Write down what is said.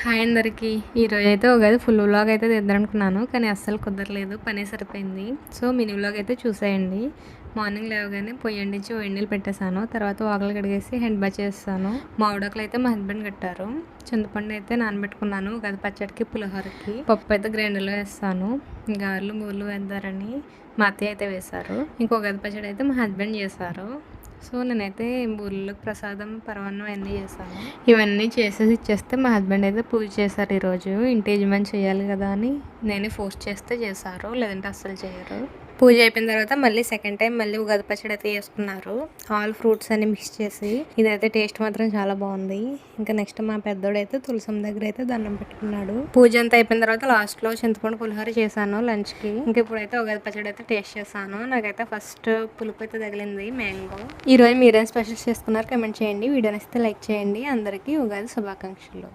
Hi అందరికీ. ఈరోజైతే Ugadi full vlog అయితే తీద్దామనుకున్నాను, కానీ అస్సలు కుదరలేదు, పని సరిపోయింది. సో మినీ వ్లాగ్ అయితే చూసేయండి. మార్నింగ్ లేవగానే పొయ్యి అంటించి వేడి నీళ్ళు పెట్టేశాను. తర్వాత వాకలు కడిగేసి హ్యాండ్ బాత్ చేస్తాను. మామిడాకులు అయితే మా హస్బెండ్ కట్టారు. చింతపండు అయితే నానబెట్టుకున్నాను ఉగాది పచ్చడికి, పులిహోరకి. పప్పు అయితే గ్రైండర్లో వేస్తాను. గారెలు బూరెలు వేద్దారని మా అత్తయ్య అయితే వేశారు. ఇంకో ఉగాది పచ్చడి అయితే మా హస్బెండ్ చేశారు. సో నేనైతే బూరెలకు ప్రసాదం పరమాన్నం అన్నీ చేశాను. ఇవన్నీ చేసేసి ఇచ్చేస్తే మా హస్బెండ్ అయితే పూజ చేశారు. ఈరోజు ఇంటి యజమాని చేయాలి కదా అని నేనే ఫోర్స్ చేస్తే చేశారు, లేదంటే అస్సలు చేయరు. పూజ అయిపోయిన తర్వాత మళ్ళీ సెకండ్ టైం మళ్ళీ ఉగాది పచ్చడి అయితే చేసుకున్నారు. ఆల్ ఫ్రూట్స్ అన్ని మిక్స్ చేసి. ఇదైతే టేస్ట్ మాత్రం చాలా బాగుంది. ఇంకా నెక్స్ట్ మా పెద్దోడైతే తులసం దగ్గర అయితే దండం పెట్టుకున్నాడు. పూజ అంతా అయిపోయిన తర్వాత లాస్ట్ లో చింతపండు పులిహోర చేశాను లంచ్ కి. ఇంక ఇప్పుడైతే ఉగాది పచ్చడి అయితే టేస్ట్ చేశాను. నాకైతే ఫస్ట్ పులుపు అయితే తగిలింది, మ్యాంగో. ఈ రోజు మీరేం స్పెషల్స్ చేసుకున్నారు కమెంట్ చేయండి. వీడియో నచ్చితే లైక్ చేయండి. అందరికీ ఉగాది శుభాకాంక్షలు.